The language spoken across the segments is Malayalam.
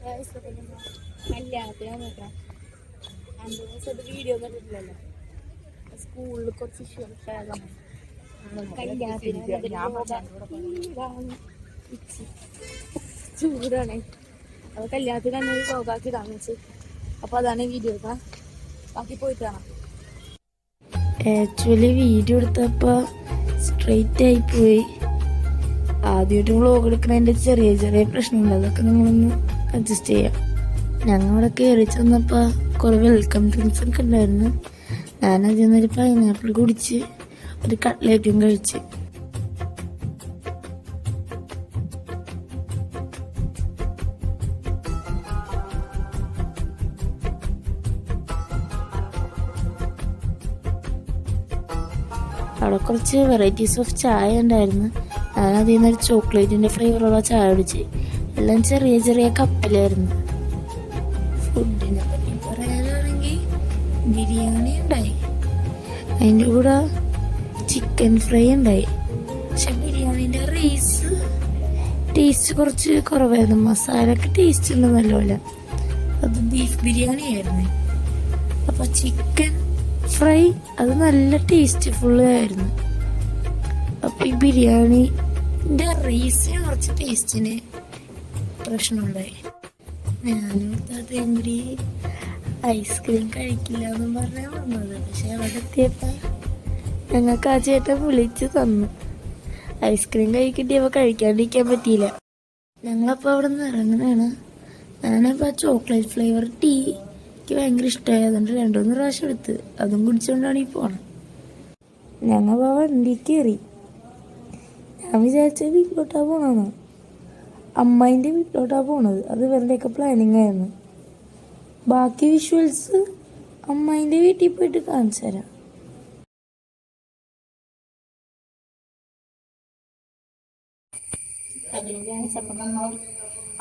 കല്യാണത്തിന് നോക്കാം. 5 ദിവസമായിട്ട് വീഡിയോ കണ്ടിട്ടില്ലല്ലോ. സ്കൂളിൽ കുറച്ച് ഇഷ്യൂ കല്യാണത്തിന് ചൂടാണ്. അപ്പോൾ കല്യാണത്തിന് തന്നെ വ്ലോഗാക്കി കാണിച്ചു. അപ്പോൾ അതാണ് വീഡിയോ. ബാക്കി പോയിട്ട് കാണാം. ആക്ച്വലി വീഡിയോ എടുത്തപ്പോൾ സ്ട്രെയിറ്റ് ആയിപ്പോയി. ആദ്യമായിട്ട് വ്ലോഗ് എടുക്കണതിൻ്റെ ചെറിയ ചെറിയ പ്രശ്നമുണ്ട്. അതൊക്കെ നിങ്ങളൊന്ന് അഡ്ജസ്റ്റ് ചെയ്യാം. ഞങ്ങളവിടെ കയറി ചെന്നപ്പോൾ കുറേ വെൽക്കം ഡ്രിങ്ക്സ് ഒക്കെ ഉണ്ടായിരുന്നു. ഞാനതിൽ നിന്നൊരു പൈനാപ്പിൾ കുടിച്ച് ഒരു കട്ട്ലേറ്റും കഴിച്ച്. അവിടെ കുറച്ച് വെറൈറ്റീസ് ഓഫ് ചായ ഉണ്ടായിരുന്നു. ഞാൻ അതിൽ നിന്നൊരു ചോക്ലേറ്റിൻ്റെ ഫ്ലേവറുള്ള ചായ കുടിച്ച്. എല്ലാം ചെറിയ ചെറിയ കപ്പിലായിരുന്നു. ഫുഡിനെ പറ്റി പറയാനാണെങ്കിൽ ബിരിയാണി ഉണ്ടായി, അതിൻ്റെ കൂടെ ചിക്കൻ ഫ്രൈ ഉണ്ടായി. പക്ഷെ ബിരിയാണീൻ്റെ റൈസ് ടേസ്റ്റ് കുറച്ച് കുറവായിരുന്നു. മസാലയൊക്കെ ടേസ്റ്റ് ഉണ്ട് നല്ലപോലെ. അത് ബീഫ് ബിരിയാണി ആയിരുന്നു. അപ്പോൾ ചിക്കൻ ഫ്രൈ അത് നല്ല ടേസ്റ്റ്ഫുൾ ആയിരുന്നു. അപ്പോൾ ഈ ബിരിയാണിൻ്റെ റൈസിന് കുറച്ച് ടേസ്റ്റിന് പ്രശ്നമുണ്ടായി. ഞാനും താത്തയും കൂടി ഐസ്ക്രീം കഴിക്കില്ല എന്നും പറഞ്ഞാൽ വന്നത്. പക്ഷെ അവിടെ എത്തിയപ്പോൾ ഞങ്ങൾക്ക് ആ ചേട്ടൻ വിളിച്ച് തന്നു. ഐസ്ക്രീം കഴിക്കിട്ടിയപ്പോൾ കഴിക്കാണ്ടിരിക്കാൻ പറ്റിയില്ല. ഞങ്ങളപ്പോൾ അവിടെ നിന്ന് ഇറങ്ങുന്നതാണ്. ഞാനപ്പോൾ ആ ചോക്ലേറ്റ് ഫ്ലേവർ ടീ എനിക്ക് ഭയങ്കര ഇഷ്ടമായി. അതുകൊണ്ട് 2-3 പ്രാവശ്യം എടുത്ത് അതും കുടിച്ചുകൊണ്ടാണ് ഈ പോണത്. ഞങ്ങൾ ആ വണ്ടി കയറി. ഞാൻ വിചാരിച്ച വീട്ടിലോട്ടാണ് പോകണമെന്ന്. അമ്മായിൻ്റെ വീട്ടിലോട്ടാണ് പോണത്. അത് ഇവരുടെയൊക്കെ പ്ലാനിങ് ആയിരുന്നു. ബാക്കി വിഷ്വൽസ് അമ്മായിൻ്റെ വീട്ടിൽ പോയിട്ട് കാണിച്ചു തരാം.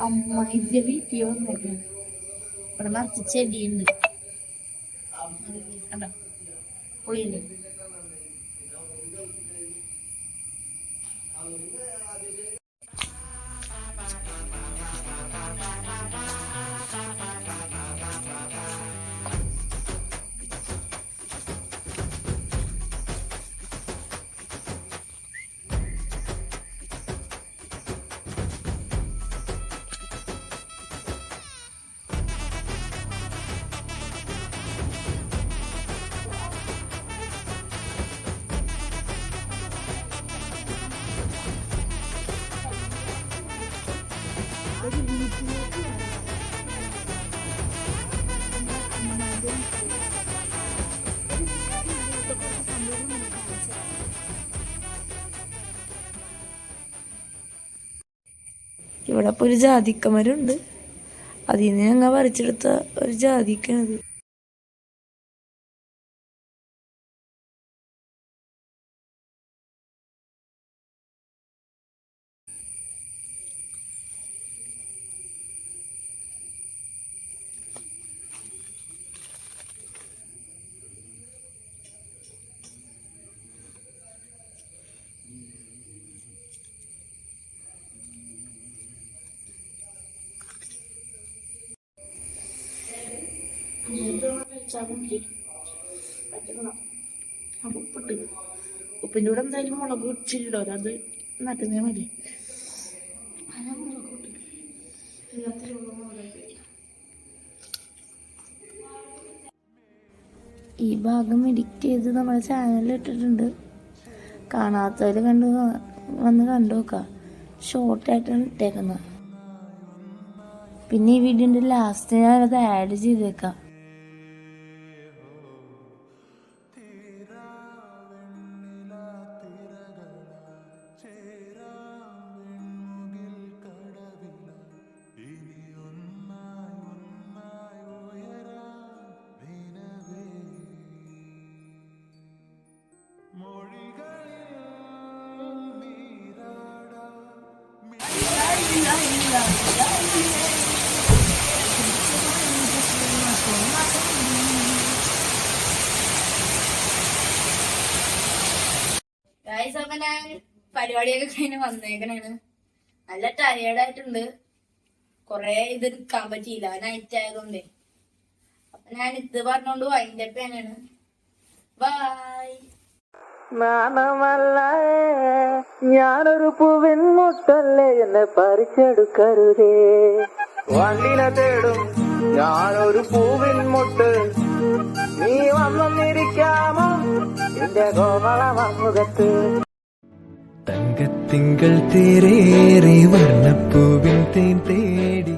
അമ്മായിൻ്റെ വീട്ടിൽ വന്നേക്കാം. ഇവിടെ നിറച്ച് ചെടിയുണ്ട്. കണ്ടോ പൊളിയുണ്ട്. ഇവിടെ ഇപ്പോൾ ഒരു ജാതിക്കമരമുണ്ട്. അതിൽ നിന്ന് ഞങ്ങൾ പറിച്ചെടുത്ത ഒരു ജാതിക്കാണത്. ഉപ്പിട്ട് ഉപ്പിൻ്റെ കൂടെ എന്തായാലും മുളക് ഇച്ചിരിടോ. അത് നട്ടുന്നേ മതി. ഈ ഭാഗം എഡിറ്റ് ചെയ്ത് നമ്മുടെ ചാനലിൽ ഇട്ടിട്ടുണ്ട്. കാണാത്തവർ വന്ന് കണ്ടു നോക്കാം. ഷോർട്ടായിട്ടാണ് ഇട്ടേക്കുന്നത്. പിന്നെ ഈ വീഡിയോൻ്റെ ലാസ്റ്റ് ഞാനത് ആഡ് ചെയ്തേക്കാം. അപ്പൊ ഞാൻ പരിപാടിയൊക്കെ കഴിഞ്ഞ് വന്നേക്കണേണ്. നല്ല ടയേർഡായിട്ടുണ്ട്. കൊറേ ഇത് എടുക്കാൻ പറ്റിയില്ല, നൈറ്റ് ആയതുകൊണ്ടേ. അപ്പൊ ഞാൻ ഇത് പറഞ്ഞോണ്ട് അതിന്റെ പേനാണ്. ബൈ. നാണമല്ല ഞാനൊരു പൂവിൻ മുട്ടല്ലേ എന്നെ പറിച്ചെടുക്കരുതേ. വണ്ടിനെ തേടും ഞാനൊരു പൂവിൻ മുട്ട്, നീ വന്നിരിക്കാമോ എന്റെ കോമളമുഖത്ത്. തങ്കത്തിങ്കൾ തേരേറി വർണ്ണപ്പൂവിൻ തേൻ തേടി